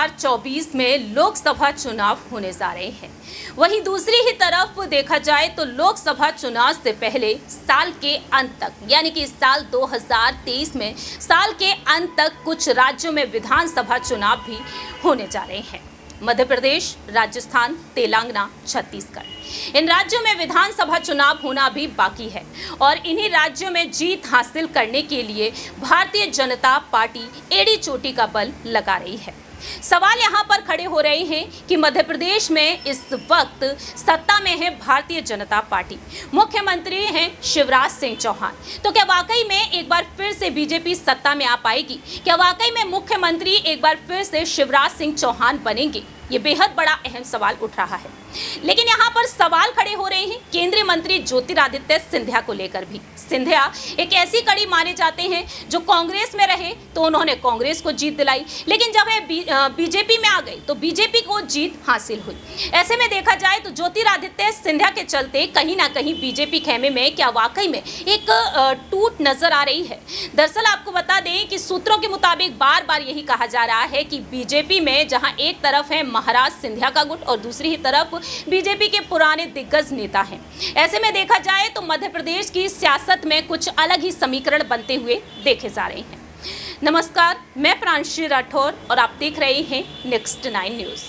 2024 में लोकसभा चुनाव होने जा रहे हैं। वहीं दूसरी ही तरफ देखा जाए तो लोकसभा चुनाव से पहले साल के अंत तक यानी कि साल 2023 में साल के अंत तक कुछ राज्यों में विधानसभा चुनाव भी होने जा रहे हैं। मध्य प्रदेश, राजस्थान, तेलंगाना, छत्तीसगढ़, इन राज्यों में विधानसभा चुनाव होना भी बाकी है और इन्हीं राज्यों में जीत हासिल करने के लिए भारतीय जनता पार्टी एड़ी चोटी का बल लगा रही है। सवाल यहाँ पर खड़े हो रहे हैं कि मध्य प्रदेश में इस वक्त सत्ता में है भारतीय जनता पार्टी, मुख्यमंत्री हैं शिवराज सिंह चौहान। तो क्या वाकई में एक बार फिर से बीजेपी सत्ता में आ पाएगी? क्या वाकई में मुख्यमंत्री एक बार फिर से शिवराज सिंह चौहान बनेंगे? ये बेहद बड़ा अहम सवाल उठ रहा है। लेकिन यहाँ पर सवाल खड़े हो रहे हैं केंद्रीय मंत्री ज्योतिरादित्य सिंधिया को लेकर भी। सिंधिया एक ऐसी कड़ी माने जाते हैं जो कांग्रेस में रहे तो उन्होंने कांग्रेस को जीत दिलाई, लेकिन जब वे बीजेपी में आ गए तो बीजेपी को जीत हासिल हुई। ऐसे में देखा जाए तो ज्योतिरादित्य सिंधिया के चलते कहीं ना कहीं बीजेपी खेमे में क्या वाकई में एक टूट नजर आ रही है। दरअसल आपको बता दें कि सूत्रों के मुताबिक बार बार यही कहा जा रहा है कि बीजेपी में जहां एक तरफ है महाराज सिंधिया का गुट और दूसरी ही तरफ बीजेपी के पुराने दिग्गज नेता हैं। ऐसे में देखा जाए तो मध्य प्रदेश की सियासत में कुछ अलग ही समीकरण बनते हुए देखे जा रहे हैं। नमस्कार, मैं प्रांशी राठौर और आप देख रहे हैं नेक्स्ट 9 न्यूज।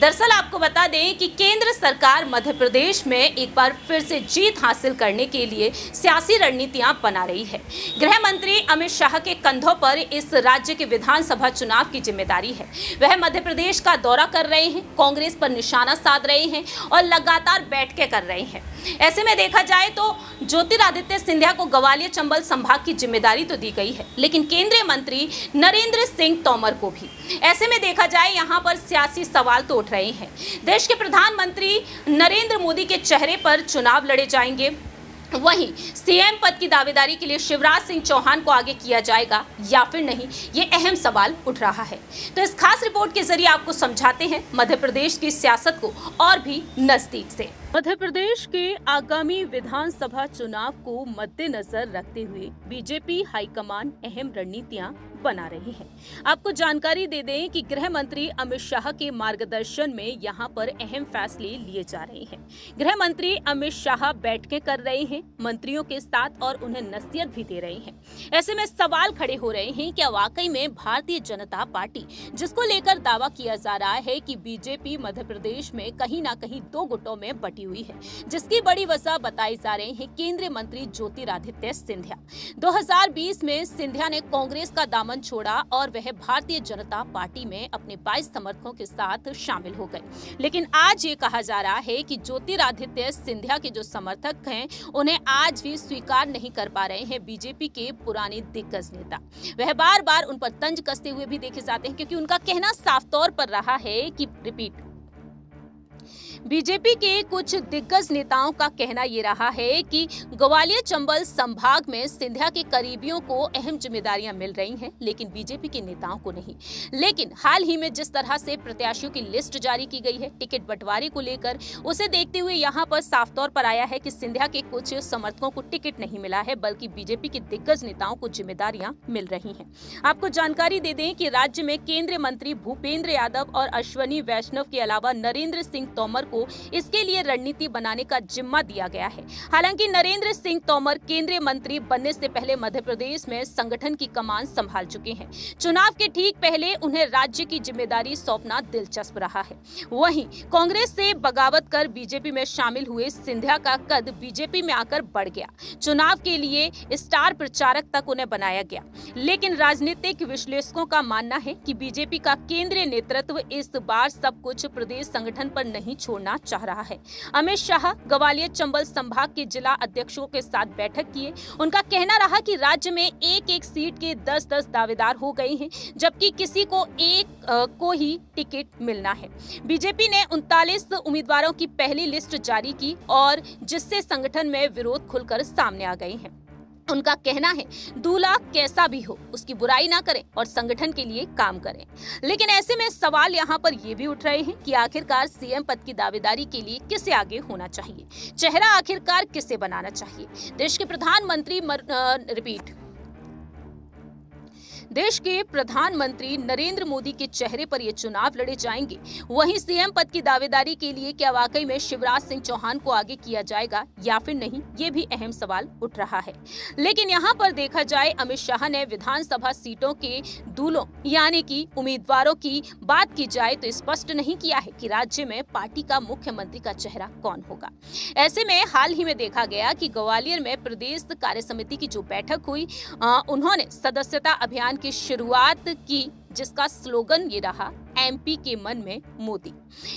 दरअसल आपको बता दें कि केंद्र सरकार मध्य प्रदेश में एक बार फिर से जीत हासिल करने के लिए सियासी रणनीतियां बना रही है। गृह मंत्री अमित शाह के कंधों पर इस राज्य के विधानसभा चुनाव की जिम्मेदारी है। वह मध्य प्रदेश का दौरा कर रहे हैं, कांग्रेस पर निशाना साध रहे हैं और लगातार बैठकें कर रहे हैं। ऐसे में देखा जाए तो ज्योतिरादित्य सिंधिया को ग्वालियर चंबल संभाग की जिम्मेदारी तो दी गई है, लेकिन केंद्रीय मंत्री नरेंद्र सिंह तोमर को भी। ऐसे में देखा जाए यहाँ पर सियासी सवाल तो उठ रहे हैं। देश के प्रधानमंत्री नरेंद्र मोदी के चेहरे पर चुनाव लड़े जाएंगे, वहीं सीएम पद की दावेदारी के लिए शिवराज सिंह चौहान को आगे किया जाएगा या फिर नहीं, ये अहम सवाल उठ रहा है। तो इस खास रिपोर्ट के जरिए आपको समझाते हैं मध्य प्रदेश की सियासत को और भी नजदीक से। मध्य प्रदेश के आगामी विधानसभा चुनाव को मद्देनजर रखते हुए बीजेपी हाईकमान अहम रणनीतियां बना रही है। आपको जानकारी दे दें कि गृह मंत्री अमित शाह के मार्गदर्शन में यहां पर अहम फैसले लिए जा रहे हैं। गृह मंत्री अमित शाह बैठकें कर रहे हैं मंत्रियों के साथ और उन्हें नसीहत भी दे रहे हैं। ऐसे में सवाल खड़े हो रहे हैं कि वाकई में भारतीय जनता पार्टी, जिसको लेकर दावा किया जा रहा है कि बीजेपी मध्य प्रदेश में कहीं ना कहीं 2 गुटों में बटी हुई है, जिसकी बड़ी वजह बताई जा रही है केंद्रीय मंत्री ज्योतिरादित्य सिंधिया। 2020 में सिंधिया ने कांग्रेस का दामन छोड़ा और वह भारतीय जनता पार्टी में अपने 22 समर्थकों के साथ शामिल हो गए। लेकिन आज ये कहा जा रहा है कि ज्योतिरादित्य सिंधिया के जो समर्थक हैं उन्हें आज भी स्वीकार नहीं कर पा रहे हैं बीजेपी के पुराने दिग्गज नेता। वह बार बार उन पर तंज कसते हुए भी देखे जाते हैं, क्योंकि उनका कहना साफ तौर पर रहा है कि बीजेपी के कुछ दिग्गज नेताओं का कहना ये रहा है कि ग्वालियर चंबल संभाग में सिंधिया के करीबियों को अहम जिम्मेदारियां मिल रही हैं, लेकिन बीजेपी के नेताओं को नहीं। लेकिन हाल ही में जिस तरह से प्रत्याशियों की लिस्ट जारी की गई है टिकट बंटवारे को लेकर, उसे देखते हुए यहाँ पर साफ तौर पर आया है कि सिंधिया के कुछ समर्थकों को टिकट नहीं मिला है, बल्कि बीजेपी के दिग्गज नेताओं को जिम्मेदारियां मिल रही हैं। आपको जानकारी दे दें कि राज्य में केंद्रीय मंत्री भूपेंद्र यादव और अश्वनी वैष्णव के अलावा नरेंद्र सिंह तोमर को इसके लिए रणनीति बनाने का जिम्मा दिया गया है। हालांकि नरेंद्र सिंह तोमर केंद्रीय मंत्री बनने से पहले मध्य प्रदेश में संगठन की कमान संभाल चुके हैं। चुनाव के ठीक पहले उन्हें राज्य की जिम्मेदारी सौंपना दिलचस्प रहा है। वहीं कांग्रेस से बगावत कर बीजेपी में शामिल हुए सिंधिया का कद बीजेपी में आकर बढ़ गया। चुनाव के लिए स्टार प्रचारक तक उन्हें बनाया गया। लेकिन राजनीतिक विश्लेषकों का मानना है कि बीजेपी का केंद्रीय नेतृत्व इस बार सब कुछ प्रदेश संगठन पर नहीं छोड़ना चाह रहा है। अमित शाह ग्वालियर चंबल संभाग के जिला अध्यक्षों के साथ बैठक किए। उनका कहना रहा कि राज्य में एक सीट के 10-10 दावेदार हो गए हैं, जबकि किसी को एक को ही टिकट मिलना है। बीजेपी ने 39 उम्मीदवारों की पहली लिस्ट जारी की और जिससे संगठन में विरोध खुलकर सामने आ गए हैं। उनका कहना है दूल्हा कैसा भी हो उसकी बुराई ना करें और संगठन के लिए काम करें। लेकिन ऐसे में सवाल यहाँ पर ये भी उठ रहे हैं कि आखिरकार सीएम पद की दावेदारी के लिए किसे आगे होना चाहिए, चेहरा आखिरकार किसे बनाना चाहिए। देश के प्रधानमंत्री देश के प्रधानमंत्री नरेंद्र मोदी के चेहरे पर ये चुनाव लड़े जाएंगे, वहीं सीएम पद की दावेदारी के लिए क्या वाकई में शिवराज सिंह चौहान को आगे किया जाएगा या फिर नहीं, ये भी अहम सवाल उठ रहा है। लेकिन यहाँ पर देखा जाए, अमित शाह ने विधानसभा सीटों के दूल्हों यानी कि उम्मीदवारों की बात की जाए तो स्पष्ट नहीं किया है कि राज्य में पार्टी का मुख्यमंत्री का चेहरा कौन होगा। ऐसे में हाल ही में देखा गया कि ग्वालियर में प्रदेश कार्य समिति की जो बैठक हुई, उन्होंने सदस्यता अभियान की शुरुआत की, जिसका स्लोगन ये रहा, एमपी के मन में मोदी।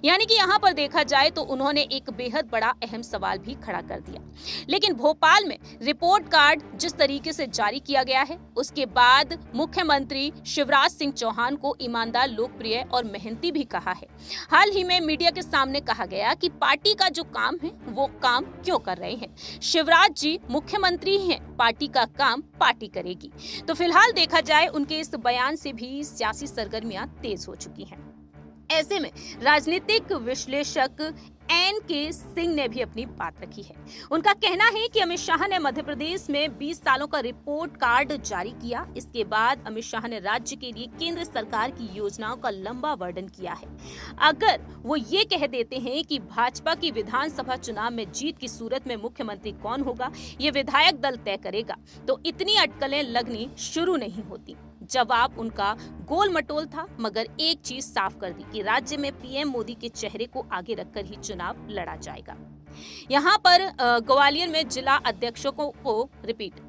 यानी कि यहाँ पर देखा जाए तो उन्होंने एक बेहद बड़ा अहम सवाल भी खड़ा कर दिया। लेकिन भोपाल में रिपोर्ट कार्ड जिस तरीके से जारी किया गया है, उसके बाद मुख्यमंत्री शिवराज सिंह चौहान को ईमानदार, लोकप्रिय और मेहनती भी कहा है। हाल ही में मीडिया के सामने कहा गया कि पार्टी का जो काम है वो काम क्यों कर रहे हैं, शिवराज जी मुख्यमंत्री हैं, पार्टी का काम पार्टी करेगी। तो फिलहाल देखा जाए, उनके इस बयान से भी सियासी सरगर्मियां तेज हो चुकी हैं। ऐसे में राजनीतिक विश्लेषक NK सिंह ने भी अपनी बात रखी है। उनका कहना है कि अमित शाह ने मध्य प्रदेश में 20 सालों का रिपोर्ट कार्ड जारी किया। इसके बाद अमित शाह ने राज्य के लिए केंद्र सरकार की योजनाओं का लंबा वर्णन किया है। अगर वो ये कह देते हैं कि भाजपा की विधानसभा चुनाव में जीत की सूरत में मुख्यमंत्री कौन होगा, ये विधायक दल तय करेगा, तो इतनी अटकलें लगनी शुरू नहीं होती। जवाब उनका गोल मटोल था, मगर एक चीज साफ कर दी कि राज्य में पीएम मोदी के चेहरे को आगे रखकर ही चुनाव लड़ा जाएगा। यहाँ पर ग्वालियर में जिला अध्यक्षों को रिपीट।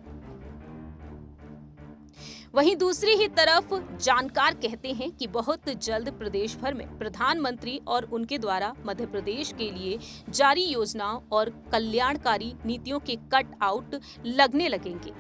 वहीं दूसरी ही तरफ जानकार कहते हैं कि बहुत जल्द प्रदेश भर में प्रधानमंत्री और उनके द्वारा मध्य प्रदेश के लिए जारी योजनाओं और कल्याणकारी नीतियों के कट आउट लगने लगेंगे।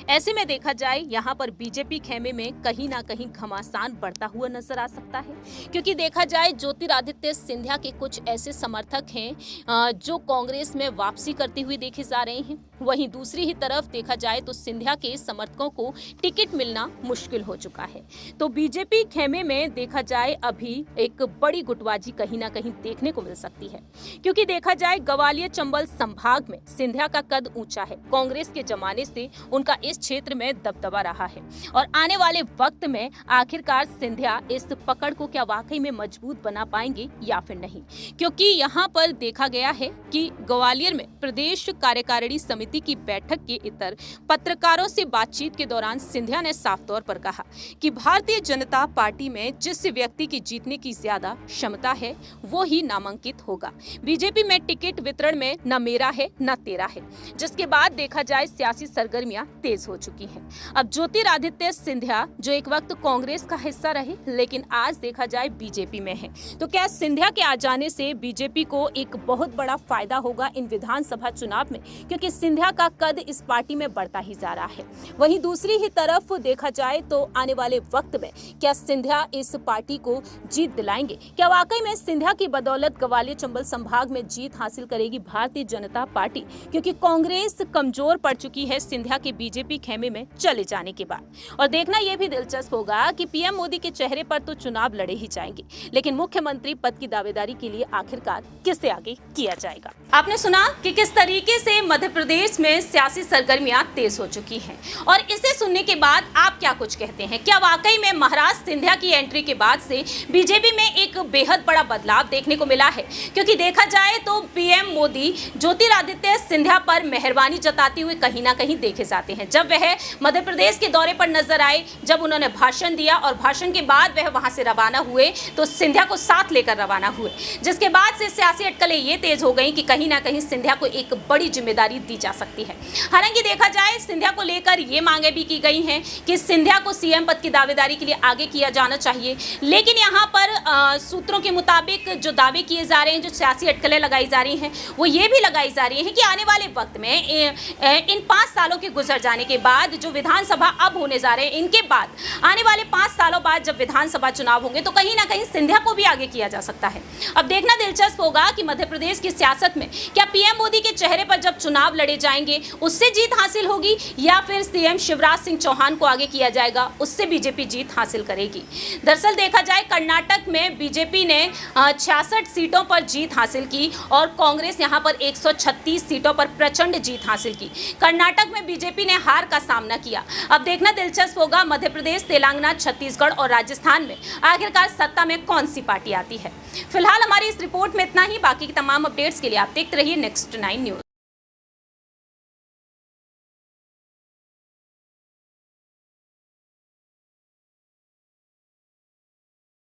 ऐसे में देखा जाए, यहाँ पर बीजेपी खेमे में कहीं ना कहीं घमासान बढ़ता हुआ नजर आ सकता है, क्योंकि देखा जाए ज्योतिरादित्य सिंधिया के कुछ ऐसे समर्थक हैं जो कांग्रेस में वापसी करते हुए देखे जा रहे हैं। वहीं दूसरी ही तरफ देखा जाए तो सिंधिया के समर्थकों को टिकट मिलना मुश्किल हो चुका है। तो बीजेपी खेमे में देखा जाए अभी एक बड़ी गुटबाजी कहीं ना कहीं देखने को मिल सकती है, क्योंकि देखा जाए ग्वालियर चंबल संभाग में सिंधिया का कद ऊंचा है। कांग्रेस के जमाने से उनका इस क्षेत्र में दबदबा रहा है और आने वाले वक्त में आखिरकार सिंधिया इस पकड़ को क्या वाकई में मजबूत बना पाएंगे या फिर नहीं, क्योंकि यहाँ पर देखा गया है कि ग्वालियर में प्रदेश कार्यकारिणी समिति की बैठक के इतर पत्रकारों से बातचीत के दौरान सिंधिया ने साफ तौर पर कहा कि भारतीय जनता पार्टी में जिस व्यक्ति की जीतने की ज्यादा क्षमता है वो ही नामांकित होगा। बीजेपी में टिकट वितरण में न मेरा है न तेरा है, जिसके बाद देखा जाए सियासी सरगर्मियां तेज हो चुकी हैं। अब ज्योतिरादित्य सिंधिया जो एक वक्त कांग्रेस का हिस्सा रहे, लेकिन आज देखा जाए बीजेपी में है, तो क्या सिंधिया के आ जाने से बीजेपी को एक बहुत बड़ा फायदा होगा इन विधानसभा चुनाव में, क्योंकि सिंधिया का कद इस पार्टी में बढ़ता ही जा रहा है। वहीं दूसरी ही तरफ देखा जाए तो आने वाले वक्त में क्या सिंधिया इस पार्टी को जीत दिलाएंगे, क्या वाकई में सिंधिया की बदौलत ग्वालियर चंबल संभाग में जीत हासिल करेगी भारतीय जनता पार्टी, क्योंकि कांग्रेस कमजोर पड़ चुकी है सिंधिया के बीजेपी खेमे में चले जाने के बाद। और देखना यह भी दिलचस्प होगा कि पीएम मोदी के चेहरे पर तो चुनाव लड़े ही जाएंगे, लेकिन मुख्यमंत्री पद की दावेदारी के लिए आखिरकार किसे आगे किया जाएगा। आपने सुना कि किस तरीके से मध्य प्रदेश में सियासी सरगर्मियां तेज हो चुकी हैं, और इसे सुनने के बाद आप क्या कुछ कहते हैं? क्या वाकई में महाराज सिंधिया की एंट्री के बाद से बीजेपी में एक बेहद बड़ा बदलाव देखने को मिला है? क्योंकि देखा जाए तो पीएम मोदी ज्योतिरादित्य सिंधिया पर मेहरबानी जताते हुए कहीं ना कहीं देखे जाते हैं। जब वह मध्य प्रदेश के दौरे पर नजर आए, जब उन्होंने भाषण दिया और भाषण के बाद वह वहां से रवाना हुए, तो सिंधिया को साथ लेकर रवाना हुए, जिसके बाद से सियासी अटकलें ये तेज हो गई कि कहीं ना कहीं सिंधिया को एक बड़ी जिम्मेदारी दी जा सकती है। हालांकि देखा जाए सिंधिया को लेकर ये मांगे भी की गई हैं कि सिंधिया को सीएम पद की दावेदारी के लिए आगे किया जाना चाहिए, लेकिन यहाँ पर सूत्रों के मुताबिक जो दावे किए जा रहे हैं, जो सियासी अटकलें लगाई जा रही हैं, वो ये भी लगाई जा रही है कि आने वाले वक्त में इन 5 सालों के गुजर जाने के बाद जो विधानसभा अब होने जा रहे हैं, इनके बाद आने वाले 5 सालों बाद जब विधानसभा चुनाव होंगे तो कहीं ना कहीं सिंधिया को भी आगे किया जा सकता है। अब देखना दिलचस्प होगा कि मध्य प्रदेश की सियासत में क्या पीएम मोदी के चेहरे पर जब चुनाव लड़े जाएंगे उससे जीत हासिल होगी, या फिर सीएम शिवराज सिंह चौहान को आगे किया जाएगा, उससे बीजेपी जीत हासिल करेगी। दरअसल देखा जाए कर्नाटक में बीजेपी ने 66 सीटों पर जीत हासिल की और कांग्रेस यहां पर 136 सीटों पर प्रचंड जीत हासिल की। कर्नाटक में बीजेपी ने हार का सामना किया। अब देखना दिलचस्प होगा मध्य प्रदेश, तेलंगाना, छत्तीसगढ़ और राजस्थान में आखिरकार सत्ता में कौन सी पार्टी आती है। फिलहाल हमारी इस रिपोर्ट में इतना ही। बाकी की तमाम अपडेट्स के लिए आप देखते रहिए नेक्स्ट 9 न्यूज।